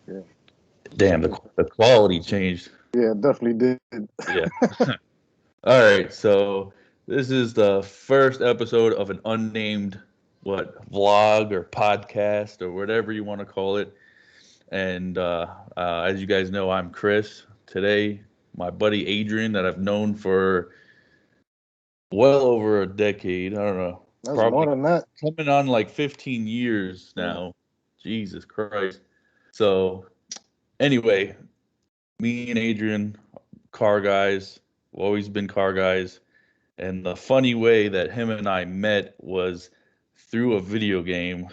Yeah. Damn, the quality changed. Yeah, definitely did. Yeah. All right, so this is the first episode of an unnamed vlog or podcast or whatever you want to call it. And as you guys know, I'm Chris. Today, my buddy Adrian, that I've known for well over a decade. I don't know, That's more probably than that. coming on like 15 years Yeah. now. Jesus Christ. So anyway, me and Adrian, car guys, always been car guys. And the funny way that him and I met was through a video game.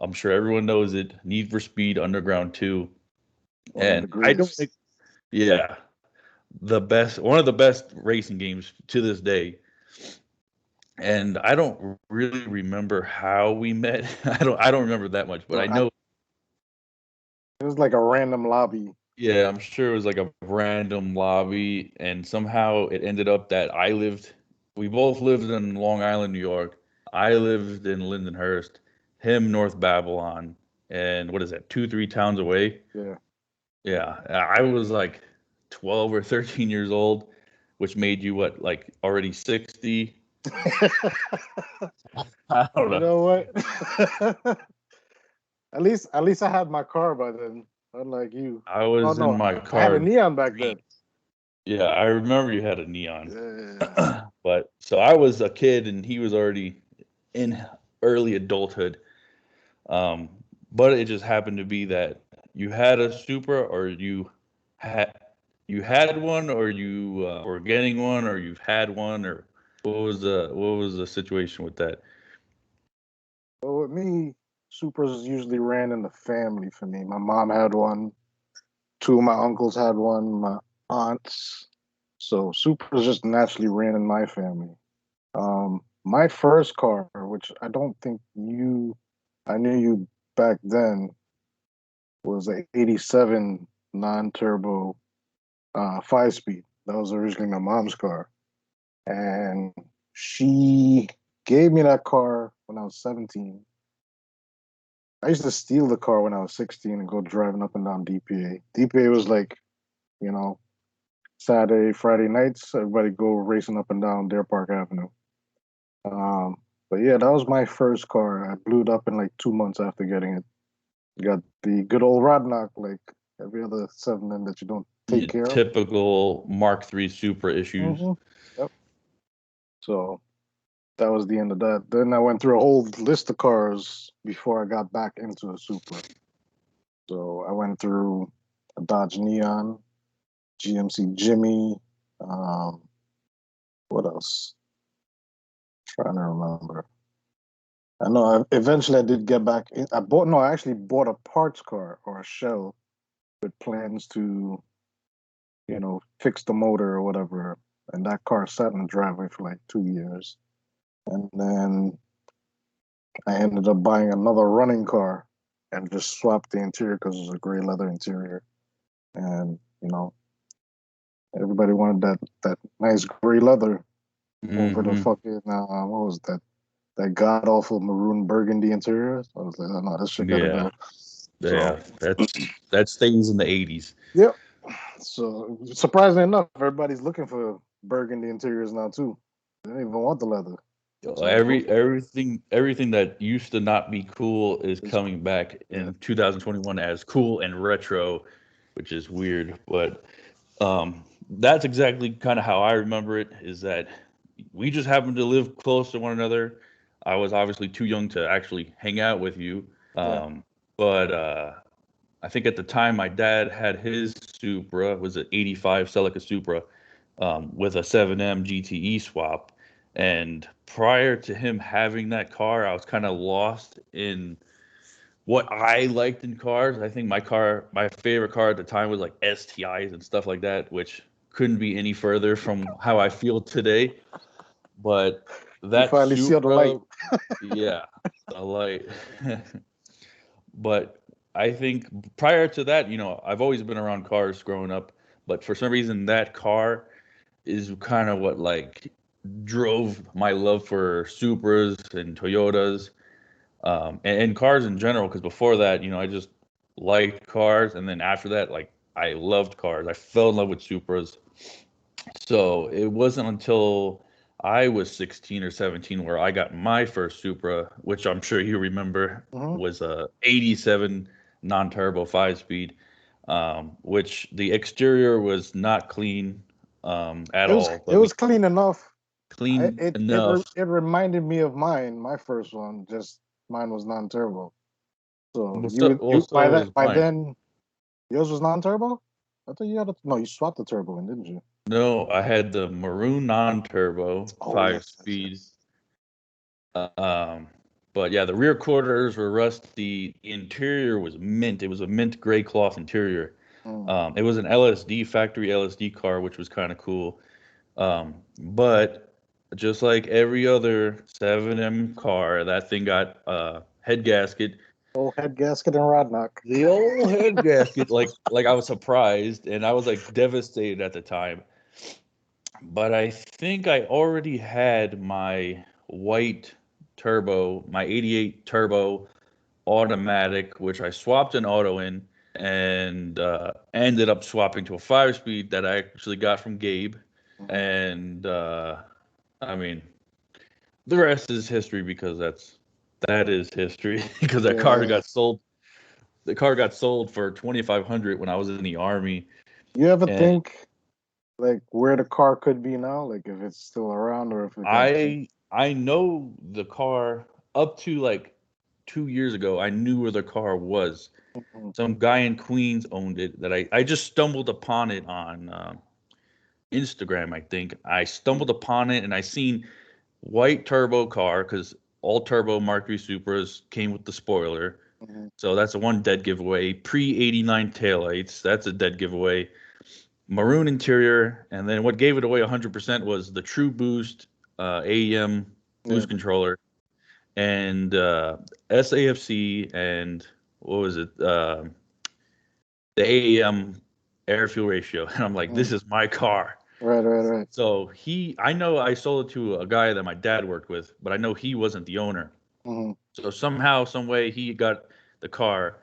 I'm sure everyone knows it, Need for Speed Underground 2. One of And the I don't greatest. think, yeah, one of the best racing games to this day. And I don't really remember how we met. I don't remember that much, but So I know, it was like a random lobby. yeah, I'm sure it was like a random lobby, and somehow it ended up that we both lived in Long Island, New York. I lived in Lindenhurst, him North Babylon, and what is that, 2, 3 towns away? Yeah. Yeah, I was like 12 or 13 years old, which made you what, like already 60? I don't You know. know what? at least I had my car by then, unlike you. I Oh was in no, my I had a car. neon back then. Yeah, I remember you had a neon. Yeah. But so I was a kid and he was already in early adulthood. Um, but it just happened to be that you had a Supra, or had you had one, or you were getting one, or you've had one, or what was the situation with that? Well, with me, Supras usually ran in the family for me. My mom had one. Two of my uncles had one. My aunts. So Supras just naturally ran in my family. My first car, which I don't think I knew you back then, was a '87 non-turbo 5-speed. That was originally my mom's car, and she gave me that car when I was 17. I used to steal the car when I was 16 and go driving up and down DPA. DPA was like, you know, Saturday, Friday nights, everybody go racing up and down Deer Park Avenue. Um, but yeah, that was my first car. I blew it up in like 2 months after getting it. Got the good old rod knock, like every other 7 that you don't take Yeah, care of. typical Mark III Supra issues. Yep. So that was the end of that. Then I went through a whole list of cars before I got back into a Supra. So I went through a Dodge Neon, GMC Jimmy. Um, what else? Trying to remember. I know. Eventually, I did get back. I bought. No, I actually bought a parts car or a shell with plans to, fix the motor or whatever. And that car sat in the driveway for like 2 years. And then I ended up buying another running car and just swapped the interior because it was a gray leather interior. And everybody wanted that nice gray leather over the Hmm. fucking what was that god awful maroon burgundy interior. So I was like, oh, no, this shit gotta Yeah, go. yeah, So that stays in the 80s. yep. So surprisingly enough, everybody's looking for burgundy interiors now too. They don't even want the leather. So go for Everything that used to not be cool is it. It's, coming back yeah. in 2021 as cool and retro, which is weird. But that's exactly kind of how I remember it. Is that we just happened to live close to one another. I was obviously too young to actually hang out with you, Yeah. but I think at the time my dad had his Supra, it was an '85 Celica Supra, with a 7M GTE swap. And prior to him having that car, I was kind of lost in what I liked in cars. I think my favorite car at the time was like STIs and stuff like that, which couldn't be any further from how I feel today. But You that finally see the light. Supra, yeah, the light. But I think prior to that, I've always been around cars growing up, but for some reason that car is kind of what like drove my love for Supras and Toyotas, and cars in general. Because before that, I just liked cars, and then after that, like I loved cars. I fell in love with Supras. So it wasn't until I was 16 or 17 where I got my first Supra, which I'm sure you remember Hmm. was a 87 non-turbo 5-speed, which the exterior was not clean at all, It but we was clean enough. clean enough. It reminded me of mine. My first one, just mine was non-turbo. So Well, so was by mine. then yours was non-turbo. I thought you had no. You swapped the turbo in, didn't you? No, I had the maroon non-turbo Oh five yes, yes, speed. yes. Um, but yeah, the rear quarters were rusty. The interior was mint. It was a mint gray cloth interior. Mm. It was an LSD factory LSD car, which was kind of cool. But just like every other 7M car, that thing got head gasket. Old head gasket and rod knock. The old head gasket, like I was surprised and I was like devastated at the time. But I think I already had my white turbo, my 88 turbo automatic, which I swapped an auto in and ended up swapping to a 5-speed that I actually got from Gabe. Hmm. And I mean, the rest is history because that is history because that car Yeah. got sold. The car got sold for 2,500 when I was in the army, You ever and think like where the car could be now? Like if it's still around or if it got changed? I know the car up to like 2 years ago. I knew where the car was. Mhm. Some guy in Queens owned it. That I just stumbled upon it on Instagram. I think I stumbled upon it and I seen white turbo car because all turbo Mark III Supras came with the spoiler. Mhm. So that's a one dead giveaway. Pre 89 taillights. That's a dead giveaway. Maroon interior, and then what gave it away 100% was the True Boost AEM Yeah. boost controller and SAFC and what was it? The AEM air fuel ratio. And I'm like, Mm. this is my car. Right, right, right. So I know I sold it to a guy that my dad worked with, but I know he wasn't the owner. Hmm. So somehow, some way, he got the car,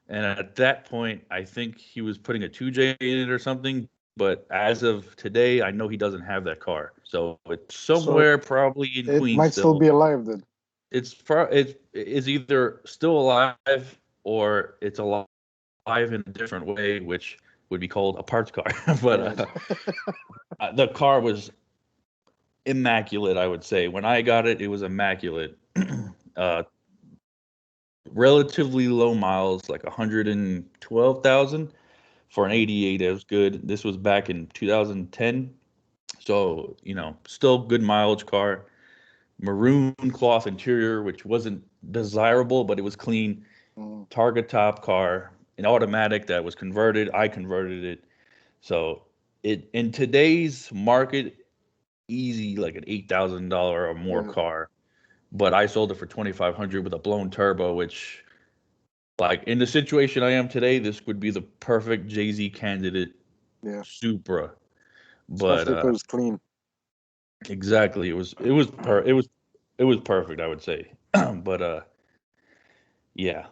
and at that point, I think he was putting a 2J in it or something. But as of today, I know he doesn't have that car. So it's So somewhere probably in it Queens might still still. be alive then. It's either still alive or it's alive in a different way, which would be called a parts car. But Right. the car was immaculate, I would say. When I got it, it was immaculate. Mm. uh, Relatively low miles, like 112,000 for an 88. It was good. This was back in 2010. So, still good mileage car. Maroon cloth interior, which wasn't desirable, but it was clean. Mm. Target top car, an automatic that was converted. I converted it. So, it in today's market, easy like an $8,000 or more Yeah. car. But I sold it for 2,500 with a blown turbo, which like in the situation I am today, this would be the perfect Jay-Z candidate Yeah. Supra. But Especially if it was clean. exactly, it was perfect, I would say. But yeah.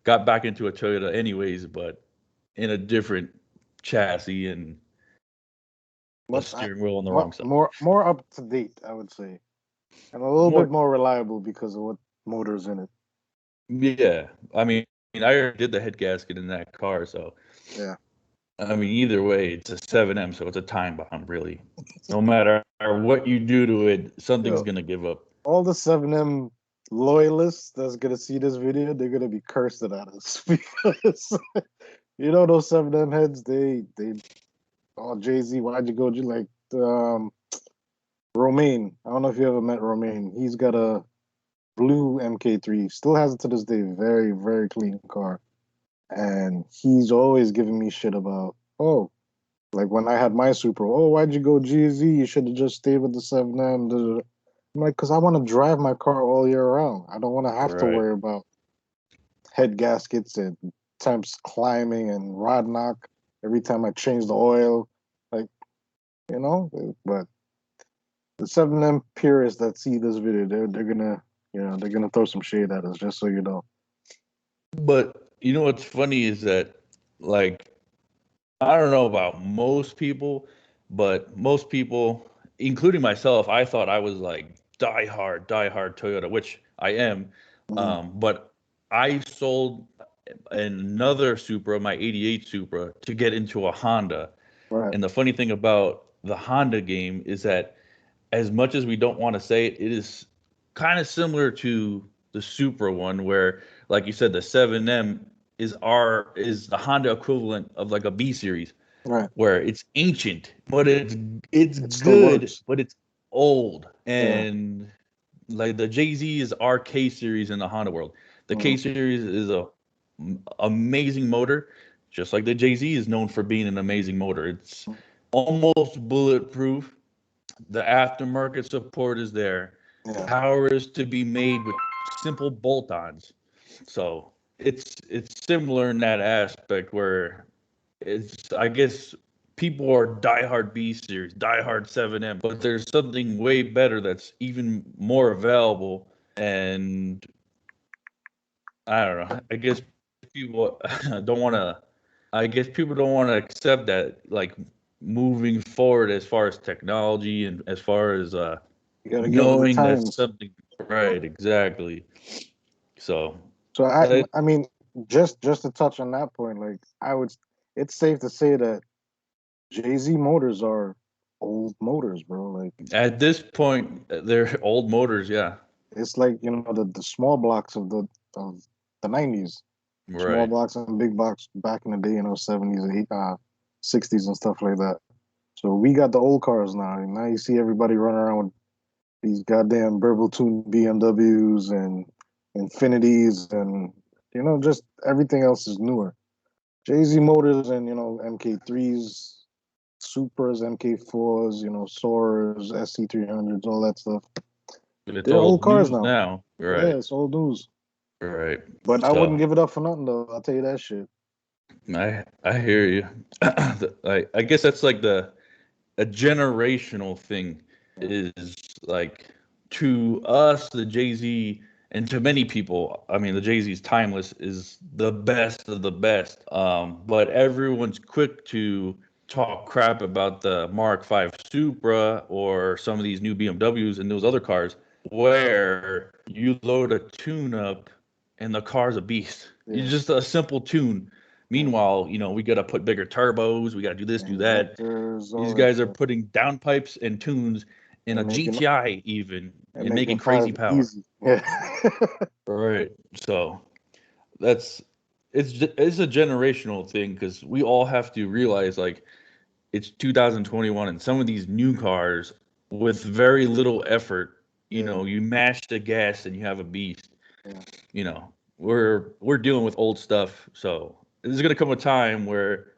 Got back into a Toyota anyways, but in a different chassis and the Much steering wheel on the wrong side. more up to date, I would say, and a little bit More more reliable because of what motors in it. yeah. I already did the head gasket in that car, so Yeah. either way, it's a 7M, so it's a time bomb, really. No matter what you do to it, something's Yo, gonna give up. all the 7M loyalists that's gonna see this video, they're gonna be cursing at us because those 7M heads, they oh Jay-Z, why'd you go? You like Romaine. I don't know if you ever met Romaine. He's got a blue MK3, still has it to this day. Very, very clean car. And he's always giving me shit about, oh, like when I had my Supra, oh, why'd you go GZ? You should have just stayed with the 7M. Da, da, da. I'm like, because I want to drive my car all year round. I don't want to have to Right. worry about head gaskets and temps climbing and rod knock every time I change the oil. Like, but the 7M purists that see this video, they're gonna throw some shade at us, just so you know. But You know what's funny is that, like, I don't know about most people, but most people, including myself, I thought I was like die hard Toyota, which I am. Mm, But I sold another Supra, my '88 Supra, to get into a Honda. right, And the funny thing about the Honda game is that, as much as we don't want to say it, it is kind of similar to the Supra one, where, like you said, the 7M is the Honda equivalent of like a B series, right. where it's ancient, but it's It still good, works. but it's old. Yeah. And like the JZ is our K series in the Honda world. The K Mm, series is a amazing motor, just like the JZ is known for being an amazing motor. It's almost bulletproof. The aftermarket support is there. yeah. Power is to be made with simple bolt-ons. So it's similar in that aspect where it's, I guess, people are diehard B series, diehard 7M, but there's something way better that's even more available. And I don't know. I guess people don't want to. I guess people don't want to accept that, like, moving forward as far as technology and as far as You gotta get with the knowing that's times. something right. Exactly. So So uh, I mean, just to touch on that point, like I would, it's safe to say that Jay Z motors are old motors, bro. Like at this point, they're old motors. Yeah. it's like the small blocks of the '90s, small Right. blocks and big blocks back in the day, '70s, '60s, and stuff like that. So we got the old cars now. And now you see everybody running around with these goddamn Burble tuned BMWs and Infinities and just everything else is newer. Jay Z Motors and MK3s, Supras, MK4s, Soarers, SC300s, all that stuff. It's They're old old cars news now. now. Yeah, Right. it's old news. Right. But I wouldn't So give it up for nothing though. I'll tell you that shit. I hear you. I guess that's like the a generational thing, Yeah, is like, to us the Jay-Z, and to many people, I mean, the Jay-Z's timeless, is the best of the best. But everyone's quick to talk crap about the Mark V Supra or some of these new BMWs and those other cars, where you load a tune up and the car's a beast. You yeah, just a simple tune. yeah. Meanwhile, we got to put bigger turbos, we got to do this, do that. Injectors, These all that guys are stuff, putting downpipes and tunes in a and making GTI even, and and making making crazy five power. easy. Yeah, Right. So that's it's a generational thing, because we all have to realize, like, it's 2021 and some of these new cars, with very little effort, yeah, you mash the gas and you have a beast. yeah. We're dealing with old stuff, so there's gonna come a time where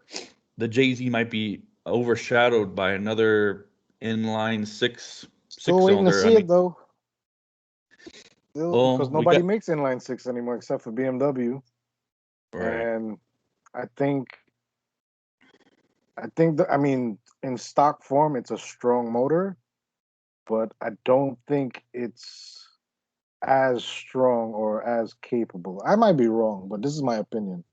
the Jay-Z might be overshadowed by another inline Still six waiting to cylinder. I see mean, it though. Still, well, because we nobody got makes inline six anymore except for BMW, right. and I think that I mean in stock form it's a strong motor, but I don't think it's as strong or as capable. I might be wrong, but this is my opinion.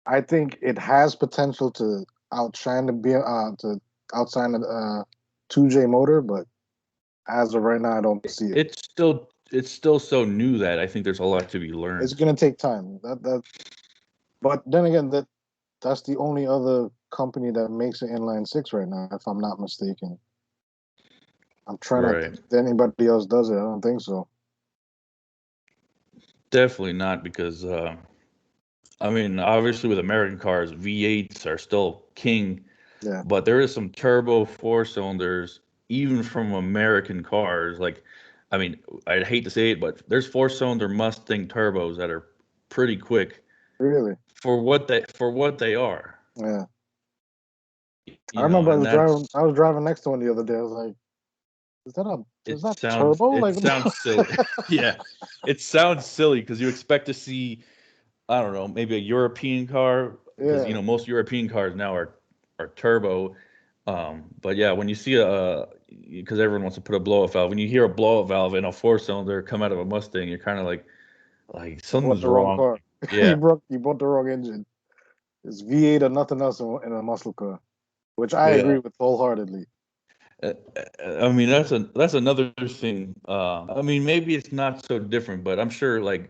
I think it has potential to outshine to outshine the 2J motor, but as of right now, I don't see it. It's still so new that I think there's a lot to be It's learned. gonna take time. But then again, that's the only other company that makes an inline six right now, if I'm not mistaken. I'm trying to Right. think if anybody else does it. I don't think so. Definitely not, because I mean, obviously with American cars, V8s are still king, Yeah, but there is some turbo four cylinders even from American cars. Like, I mean, I'd hate to say it, but there's four-cylinder Mustang turbos that are pretty quick really. for what they are. Yeah, I remember And that's I was driving next to one the other day. I was like, is it that sounds turbo? it Like, sounds silly. Yeah, it sounds silly because you expect to see, I don't know, maybe a European car, because yeah. most European cars now are turbo. But yeah, when you see because everyone wants to put a blow-up valve, when you hear a blow-up valve in a four-cylinder come out of a Mustang, you're kind of like I bought something's the wrong wrong. car. Yeah. You bought the wrong engine. It's V8 or nothing else in a muscle car, which I Yeah. agree with wholeheartedly. I mean, that's another thing. I mean, maybe it's not so different, but I'm sure like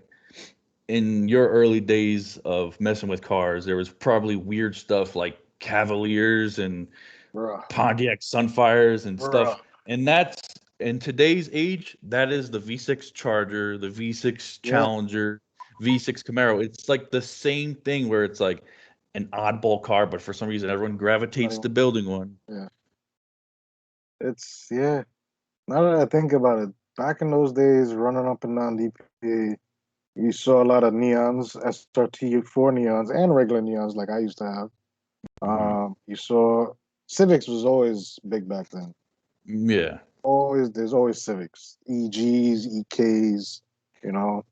in your early days of messing with cars, there was probably weird stuff like Cavaliers and Bruh, Pontiac Sunfires and stuff. bruh. And that's in today's age, that is the V6 Charger, the V6 Yeah, Challenger, V6 Camaro. It's like the same thing where it's like an oddball car, but for some reason everyone not gravitates even, to building one. yeah. It's yeah. Now that I think about it, back in those days, running up and down DPA, you saw a lot of neons, SRT4 neons, and regular neons like I used to have. Hmm. You saw Civics was always big back then. Yeah. There's always Civics, EGs, EKs. You know,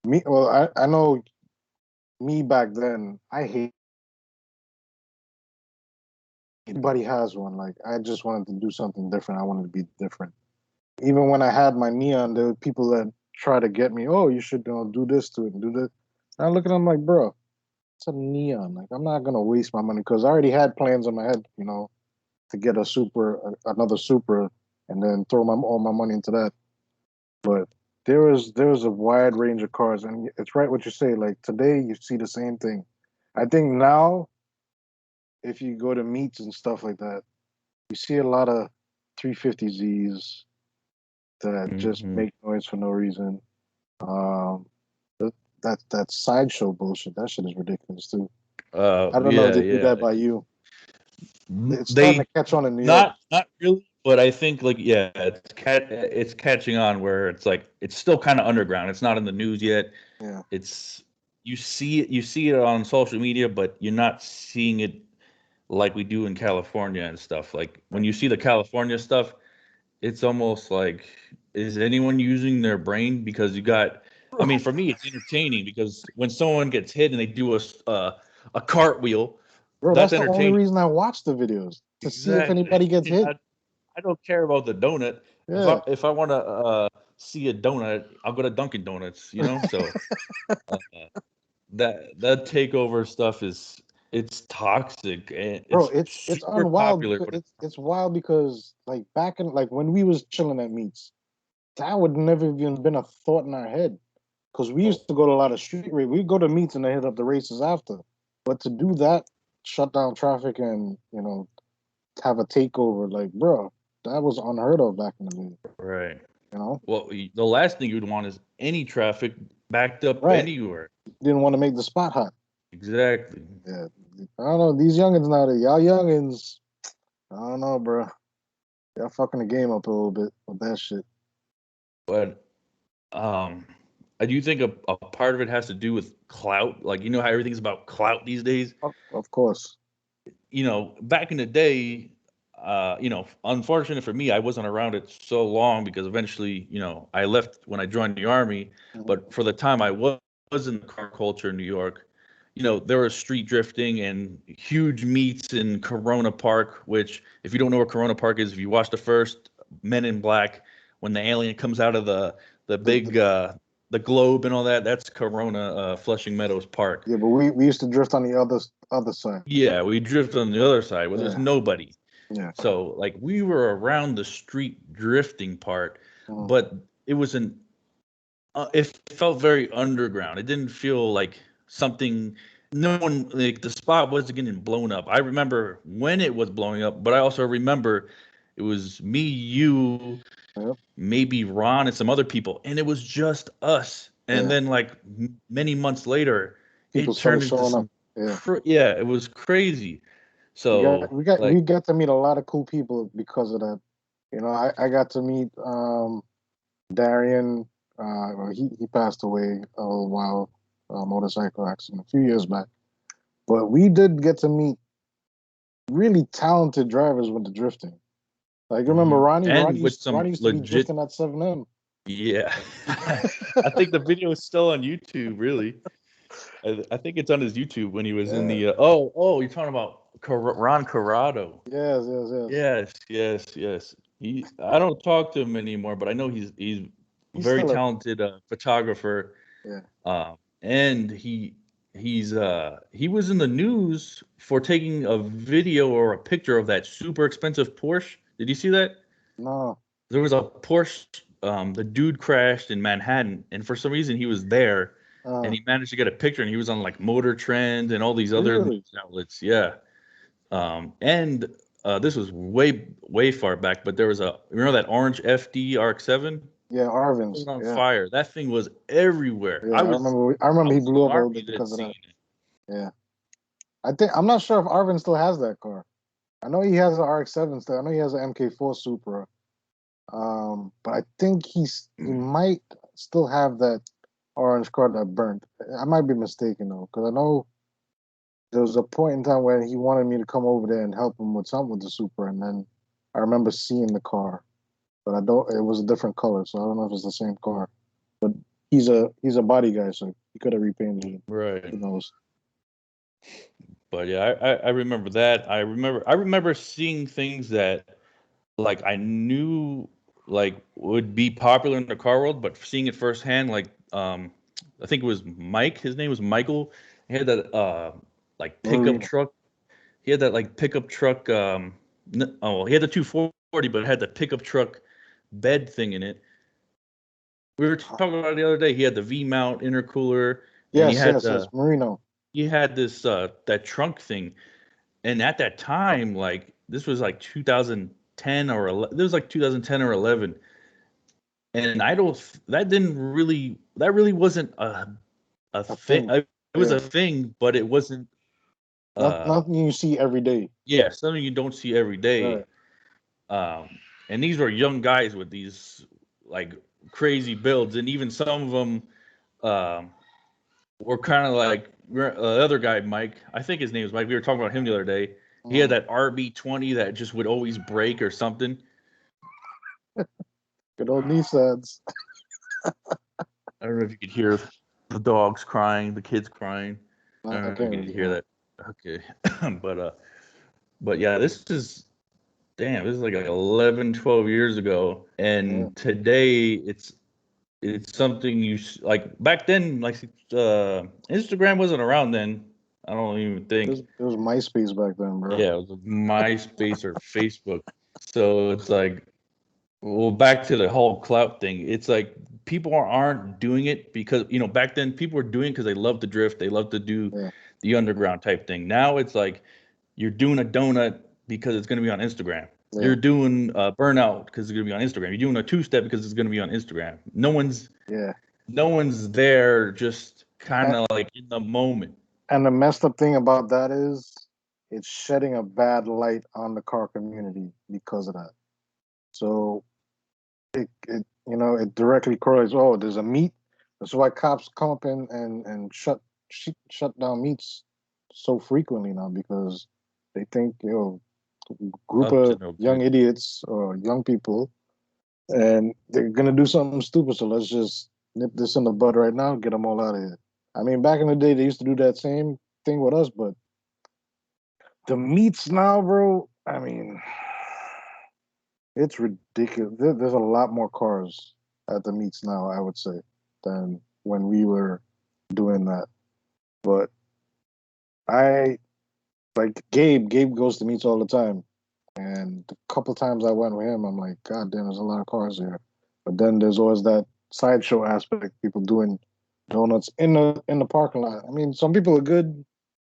me. Well, I know me back then. I hate everybody has one. Like I just wanted to do something different. I wanted to be different. Even when I had my neon, there were people that try to get me. Oh, you should do this to it and do this. And I look at them like, bro, it's a neon. Like I'm not gonna waste my money because I already had plans in my head. To get another Supra, and then throw all my money into that. But there was a wide range of cars, and it's right what you say. Like today, you see the same thing. I think now, if you go to meets and stuff like that, you see a lot of 350Zs that just Hmm. make noise for no reason. Um, that that sideshow bullshit. That shit is ridiculous too. I don't know if Yeah, they do yeah. that by you. It's starting to They catch on in New York. not really, but I think like yeah, it's catching on where it's like it's still kind of underground. It's not in the news yet. Yeah. It's you see it on social media, but you're not seeing it like we do in California and stuff. Like when you see the California stuff, it's almost like is anyone using their brain because you got I mean, for me it's entertaining because when someone gets hit and they do a cartwheel, Bro, that's that's the only entertaining. reason I watch the videos to see if Exactly. anybody gets hit. I don't care about the donut. Yeah, If I want to see a donut, I'll go to Dunkin' Donuts. You know, so uh, that takeover stuff is it's toxic and bro, it's it's super unwild popular. because But it's wild because like back in like when we was chilling at meets, that would never even been a thought in our head because we oh, used to go to a lot of street race. We go to meets and then hit up the races after, but to do that, shut down traffic and have a takeover, like bro, that was unheard of back in the day. right. You know, Well, the last thing you'd want is any traffic backed up right? anywhere. Didn't want to make the spot hot. Exactly. Yeah, I don't know these youngins now. Y'all youngins, I don't know, bro. Y'all fucking the game up a little bit with that shit. But um, I do think a part of it has to do with clout. Like you know how everything's about clout these days. Of course. Back in the day, unfortunate for me, I wasn't around it so long because eventually, I left when I joined the army. Mhm. But for the time I was in the car culture in New York, there was street drifting and huge meets in Corona Park, which, if you don't know where Corona Park is, if you watch the first Men in Black, when the alien comes out of the The, big the globe and all that, that's Corona Flushing Meadows Park. yeah, but we used to drift on the other side. Yeah, we drift on the other side where there's Yeah, nobody. yeah. So like we were around the street drifting part, Mhm. but it was it felt very underground. It didn't feel like something no one like the spot wasn't getting blown up. I remember when it was blowing up, but I also remember it was me, you, Yep. maybe Ron and some other people, and it was just us. And Yeah. then like many months later, People it started turned into showing up. some Yeah. yeah, it was crazy. We got So we got like we got to meet a lot of cool people because of that. I got to meet Darian. Well, he passed away a little while, motorcycle accident a few years back. But we did get to meet really talented drivers with the drifting. Like remember Ronnie? and with some Ronnie used to be legit drifting at 7M. yeah. I think the video is still on YouTube, really. I think it's on his YouTube when he was in Yeah. the you're talking about Ron Corrado. Yes, yes, yes. Yes, yes, yes. I don't talk to him anymore, but I know he's He's very still a talented photographer. yeah. and he was in the news for taking a video or a picture of that super expensive Porsche. Did you see that? No. There was a Porsche. The dude crashed in Manhattan, and for some reason he was there, and Uh, he managed to get a picture, and he was on like Motor Trend and all these other news really? outlets. Yeah, and this was way far back, but there was a remember that orange FD RX-7 Yeah, Arvin's. on Yeah. fire. That thing was everywhere. Yeah, I I was remember. I I remember he was in blew the up a little army bit then because of seeing that. it. Yeah, I'm not sure if Arvin still has that car. I know he has an RX-7 still. I know he has an MK4 Supra. But I think he might still have that orange car that burnt. I might be mistaken though, because I know there was a point in time where he wanted me to come over there and help him with something with the Supra, and then I remember seeing the car, but I don't. It was a different color, so I don't know if it's the same car. But he's a body guy, so he could have repainted it. Right. Who knows? But yeah, I remember that. I remember seeing things that like I knew like would be popular in the car world, but seeing it firsthand, like I think it was Mike. His name was Michael. He had that like pickup Marino. truck. He had that like pickup truck. He had the 240, but it had the pickup truck bed thing in it. We were talking about it the other day. He had the V mount intercooler, and Yes, yes, yes. Marino. he had this that trunk thing. And at that time, like this was like 2010 or 11, this was like 2010 or 11, and I don't that really wasn't a A thing. thing. It was Yeah. a thing, but it wasn't. Uh, Nothing you see every day. yeah, something you don't see every day. Right. Um, and these were young guys with these like crazy builds, and even some of them um, were kind of like the other guy, Mike. I think his name was Mike. We were talking about him the other day. He had Mm. that RB20 that just would always break or something. Good old Nissans. I don't know if you could hear the dogs crying, the kids crying. I No, don't I know if can't you could really hear hear. that. Okay, but yeah, this is damn. This is like 11, 12 years ago, Yeah. and today it's something like back then. Like Instagram wasn't around then. I don't even think. It was MySpace back then, bro. Yeah, it was MySpace or Facebook. So it's like, well, back to the whole clout thing. It's like people aren't doing it because, back then people were doing it because they love to drift. They love to do Yeah. the underground type thing. Now it's like you're doing a donut because it's going to be on Instagram. Yeah. You're doing a burnout because it's going to be on Instagram. You're doing a two-step because it's going to be on Instagram. Yeah. No one's there just kind And, of like in the moment. and the messed up thing about that is it's shedding a bad light on the car community because of that. So it directly correlates. Oh, there's a meet. That's why cops come up and shut down meets so frequently now because they think group Up to of no young good. idiots or young people and they're gonna do something stupid. So let's just nip this in the bud right now, get them all out of here. I mean, back in the day, they used to do that same thing with us, but the meets now, bro. I mean, it's ridiculous. There's a lot more cars at the meets now, I would say, than when we were doing that. But I like Gabe. Gabe goes to meets all the time, and the couple times I went with him, I'm like, God damn, there's a lot of cars here. But then there's always that sideshow aspect, people doing donuts in the parking lot. I mean, some people are good,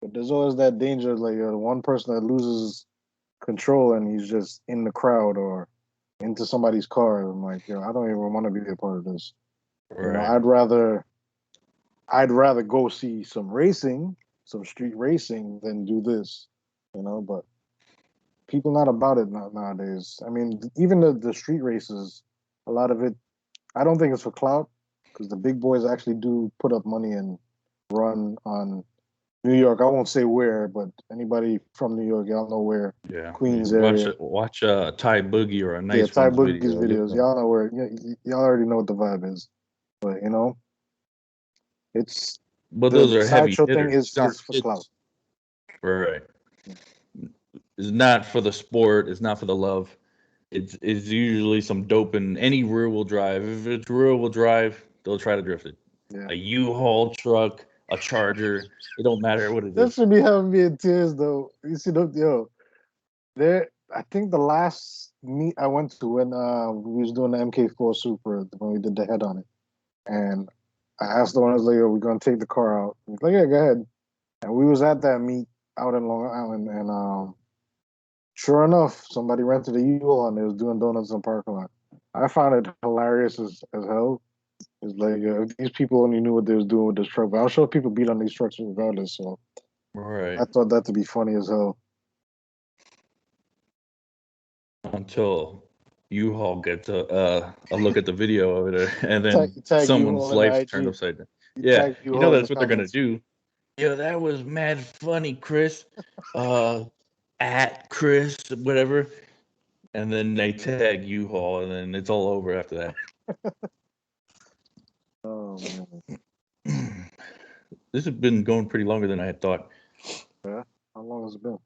but there's always that danger, like the one person that loses control and he's just in the crowd or into somebody's car. I'm like, I don't even want to be a part of this. Right. I'd rather go see some racing, some street racing, than do this. But people not about it nowadays. I mean, even the street races, a lot of it, I don't think it's for clout because the big boys actually do put up money and run on New York. I won't say where, but anybody from New York, y'all know where Yeah. Queens Watch area. watch a Thai Boogie or a Yeah, Nice Ty Ones Boogie's video. You'll videos. know. Y'all know where. Y'all already know what the vibe is. But it's But those the are heavy sideshow thing hitters. is These aren't is for clout. kids. Right. It's not for the sport. It's not for the love. It's usually some dope in any rear wheel drive. If it's rear wheel drive, they'll try to drift it. Yeah. a U-Haul truck, a Charger. It don't matter what it That is. should be having me in tears though. You see, yo, there. I think the last meet I went to when we was doing the MK4 Super when we did the head on it, and I asked the one, I was like, "Yo, we're gonna take the car out." He's like, "Yeah, go ahead." And we was at that meet out in Long Island, and sure enough, somebody rented a U-Haul and they was doing donuts in the parking lot. I found it hilarious as hell. It's like if these people only knew what they was doing with this truck, but I'm sure people beat on these trucks regardless. So I Right. thought that to be funny as hell. Until U-Haul gets a look at the video of it, and Tag, then tag someone's U-Haul in the life's turned IG. upside down. You Yeah, tag you know U-Haul in the that's what they're gonna comments. do. Yo, that was mad funny, Chris. Uh, at Chris, whatever, and then they tag U-Haul, and then it's all over after that. Oh man, This has been going pretty longer than I had thought. yeah. How long has it been?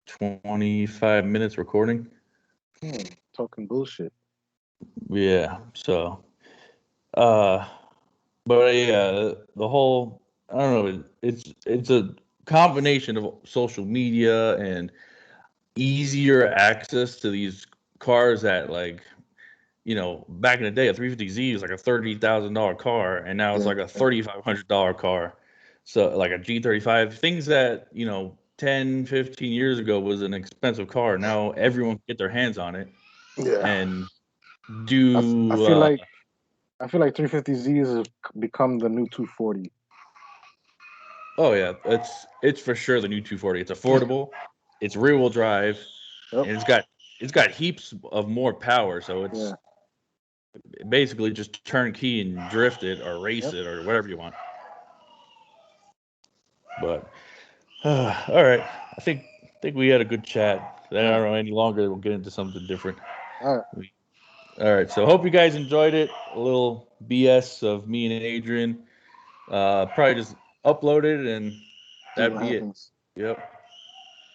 25 minutes recording. Talking bullshit. Yeah. So, uh, but yeah, the whole I don't know. It's a combination of social media and easier access to these cars that back in the day a 350Z was like a $30,000 car, and now it's Yeah, like a $3,500 car. So like a G35, things that 10, 15 years ago was an expensive car. Now everyone can get their hands on it yeah. and I do. feel like 350Zs has become the new 240. Oh yeah, it's for sure the new 240. It's affordable, it's rear wheel drive, Yep. and it's got heaps of more power. So it's Yeah. basically just turnkey and drift it or race Yep. it or whatever you want. But all right, I think we had a good chat. I All right. don't know any longer. We'll get into something different. All right. All right, so hope you guys enjoyed it. A little BS of me and Adrian. Probably just upload it and See that'd what be it. happens. Yep.